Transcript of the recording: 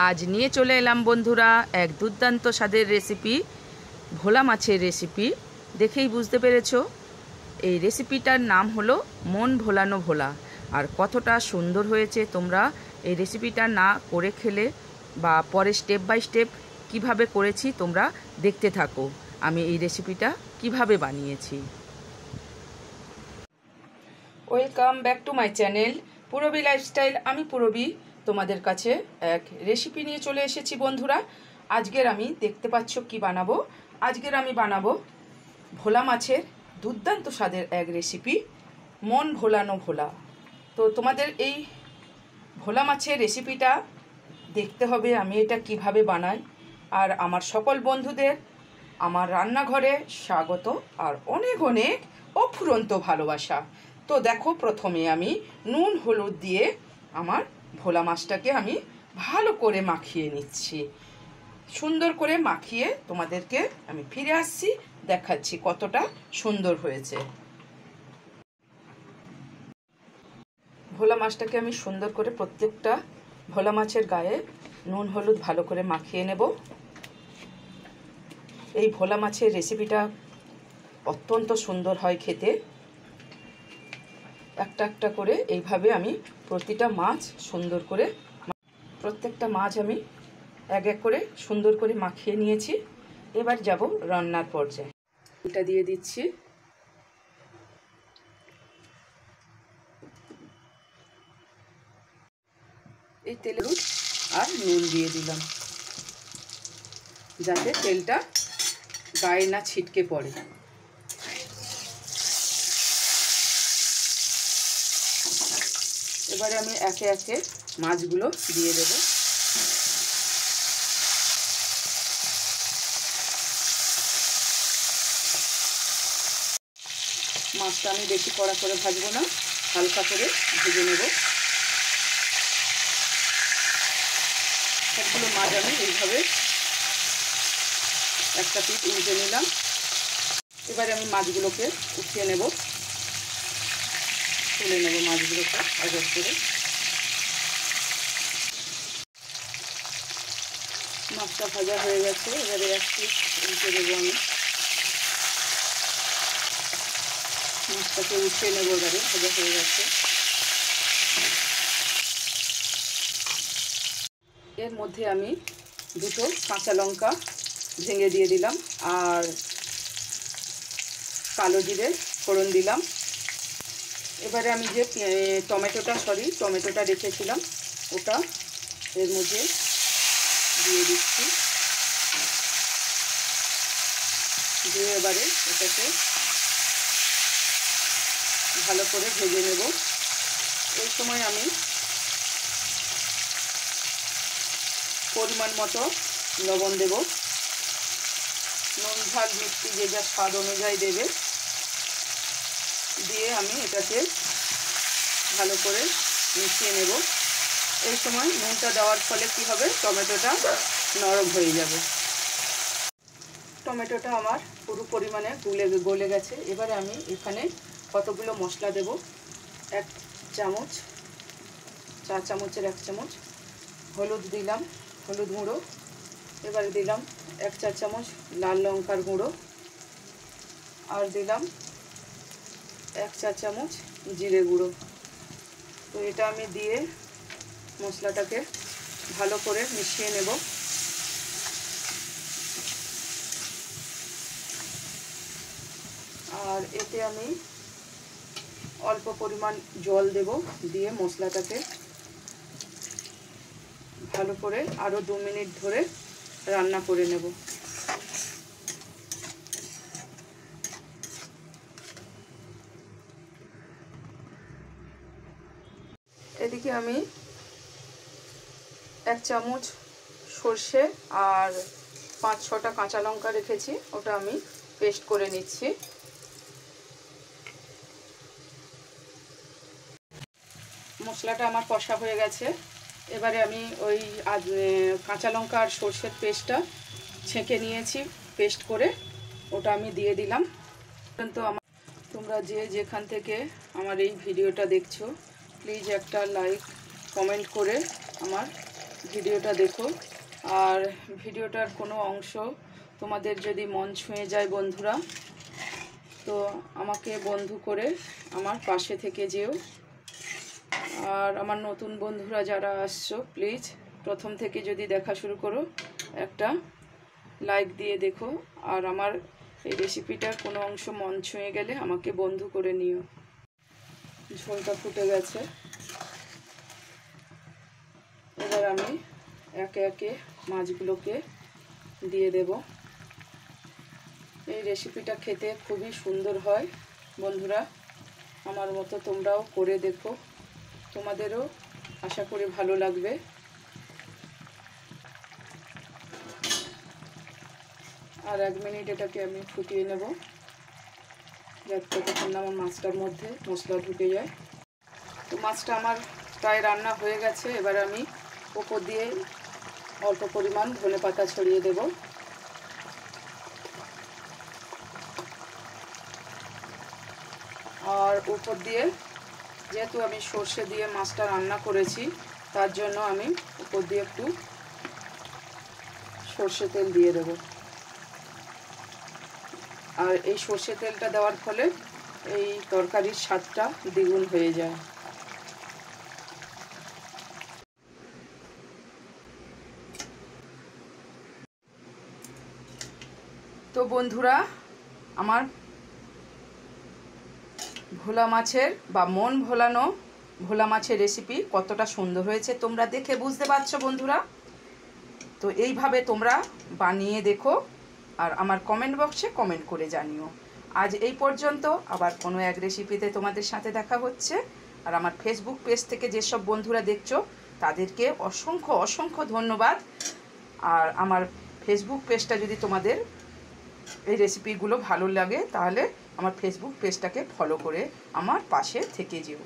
আজ নিয়ে চলে এলাম বন্ধুরা এক দুর্দান্ত স্বাদের রেসিপি, ভোলা মাছের রেসিপি। দেখেই বুঝতে পেরেছো এই রেসিপিটার নাম হলো মন ভোলানো ভোলা। আর কতটা সুন্দর হয়েছে, তোমরা এই রেসিপিটা না করে খেলে বা পরে স্টেপ বাই স্টেপ কিভাবে করেছি তোমরা দেখতে থাকো আমি এই রেসিপিটা কিভাবে বানিয়েছি। Welcome back to my channel Purabi lifestyle. আমি পুরবী তোমাদের কাছে এক রেসিপি নিয়ে চলে এসেছি বন্ধুরা। আজকের আমি দেখতে পাচ্ছ কি বানাবো। আজকের আমি বানাবো ভোলা মাছের দুর্দান্ত স্বাদের এক রেসিপি, মন ভোলানো ভোলা। তো তোমাদের এই ভোলা মাছের রেসিপিটা দেখতে হবে আমি এটা কিভাবে বানাই। আর আমার সকল বন্ধুদের আমার রান্নাঘরে স্বাগত আর অনেক অনেক অফুরন্ত ভালোবাসা। তো দেখো, প্রথমে আমি নুন হলুদ দিয়ে আমার ভোলা মাছটাকে আমি ভালো করে মাখিয়ে নিচ্ছি। সুন্দর করে মাখিয়ে তোমাদেরকে আমি ফিরে আসছি, দেখাচ্ছি কতটা সুন্দর হয়েছে। ভোলা মাছটাকে আমি সুন্দর করে প্রত্যেকটা ভোলা মাছের গায়ে নুন হলুদ ভালো করে মাখিয়ে নেব। এই ভোলা মাছের রেসিপিটা অত্যন্ত সুন্দর হয় খেতে। একটা একটা করে এইভাবে আমি প্রতিটা মাছ সুন্দর করে, প্রত্যেকটা মাছ আমি এক এক করে সুন্দর করে মাখিয়ে নিয়েছি। এবার যাব রান্নার পর্যায়ে। এটা দিয়ে দিচ্ছি, এই তেল আর নুন দিয়ে দিলাম যাতে তেলটা গায়ে না ছিটকে পড়ে। এবারে আমি একে একে মাছগুলো দিয়ে দেব। মাছটা আমি বেশি কড়া করে ভাজবো না, হালকা করে ভেজে নেব। সবগুলো মাছ আমি এইভাবে একটা পিঠ উল্টে নিলাম। এবারে আমি মাছগুলোকে উঠিয়ে নেব, তুলে নেব মাছগুলোকে আলাদা করে। মাছটা ভাজা হয়ে গেছে, এবারে এক পিঠ উল্টে দেবো আমি। মাছটাকে উঠিয়ে নেব, এবারে ভাজা হয়ে গেছে। এর মধ্যে আমি দুটো কাঁচা লঙ্কা ভেঙে দিয়ে দিলাম আর কালো জিরে ফোড়ন দিলাম। এবারে আমি যে টমেটোটা রেখেছিলাম ওটা এর মধ্যে দিয়ে দিচ্ছি। দিয়ে এবারে এটাকে ভালো করে ভেজে নেব। এই সময় আমি পরিমাণ মতো লবণ দেব। নুন ঝাল মিষ্টি যে যা স্বাদ অনুযায়ী দেবে। দিয়ে আমি এটাকে ভালো করে মিশিয়ে নেব। এই সময় নুনটা দেওয়ার ফলে কি হবে, টমেটোটা নরম হয়ে যাবে। টমেটোটা আমার পুরো পরিমাণে গলে গেছে। এবারে আমি এখানে কতগুলো মশলা দেব। এক চামচ, চা চামচের 1 চামচ হলুদ দিলাম, হলুদ গুঁড়ো। এবারে দিলাম 1 চা চামচ লাল লঙ্কার গুঁড়ো আর দিলাম 1 চা চামচ জিরে গুঁড়ো। তো এটা আমি দিয়ে মশলাটাকে ভালো করে মিশিয়ে নেব। আর এতে আমি অল্প পরিমাণ জল দেব, দিয়ে মশলাটাকে ভালো করে আরও 2 মিনিট ধরে রান্না করে নেব। এদিকে আমি 1 চামচ সর্ষে আর 5-6টা কাঁচা লঙ্কা রেখেছি, ওটা আমি পেস্ট করে নিচ্ছি। মশলাটা আমার কষা হয়ে গেছে। এবারে আমি ওই কাঁচা লঙ্কা আর সর্ষের পেস্টটা ছেঁকে নিয়েছি, পেস্ট করে ওটা আমি দিয়ে দিলাম। কিন্তু তোমরা যে যেখান থেকে আমার এই ভিডিওটা দেখছো, প্লিজ একটা লাইক কমেন্ট করে আমার ভিডিওটা দেখো। আর ভিডিওটার কোনো অংশ তোমাদের যদি মন ছুঁয়ে যায় বন্ধুরা, তো আমাকে বন্ধু করে আমার পাশে থেকে যেও। আর আমার নতুন বন্ধুরা যারা আসছো, প্লিজ প্রথম থেকে যদি দেখা শুরু করো, একটা লাইক দিয়ে দেখো। আর আমার এই রেসিপিটার কোনো অংশ মন ছুঁয়ে গেলে আমাকে বন্ধু করে নিও। ঝোলটা ফুটে গেছে, এবার আমি একে একে মাছগুলোকে দিয়ে দেব। এই রেসিপিটা খেতে খুবই সুন্দর হয় বন্ধুরা, আমার মতো তোমরাও করে দেখো, তোমাদেরও আশা করি ভালো লাগবে। আর 1 মিনিট এটাকে আমি ফুটিয়ে নেব, যাতে ততক্ষণ না আমার মাছটার মধ্যে মশলা ঢুকে যায়। তো মাছটা আমার প্রায় রান্না হয়ে গেছে। এবার আমি ওপর দিয়ে অল্প পরিমাণ ধনেপাতা ছড়িয়ে দেব। আর উপর দিয়ে, যেহেতু আমি সর্ষে দিয়ে মাছটা রান্না করেছি, তার জন্য আমি উপর দিয়ে একটু সর্ষে তেল দিয়ে দেব। আর এই সর্ষে তেলটা দেওয়ার ফলে এই তরকারির স্বাদটা দ্বিগুণ হয়ে যায়। তো বন্ধুরা, আমার ভোলা মাছের বা মন ভোলানো ভোলা মাছের রেসিপি কতটা সুন্দর হয়েছে তোমরা দেখে বুঝতে পারছো বন্ধুরা। তো এইভাবে তোমরা বানিয়ে দেখো আর আমার কমেন্ট বক্সে কমেন্ট করে জানিও। আজ এই পর্যন্ত, আবার কোনো এক রেসিপিতে তোমাদের সাথে দেখা হচ্ছে। আর আমার ফেসবুক পেজ থেকে যেসব বন্ধুরা দেখছো তাদেরকে অসংখ্য অসংখ্য ধন্যবাদ। আর আমার ফেসবুক পেজটা যদি তোমাদের এই রেসিপিগুলো ভালো লাগে, তাহলে আমার ফেসবুক পেজটাকে ফলো করে আমার পাশে থেকে যেও।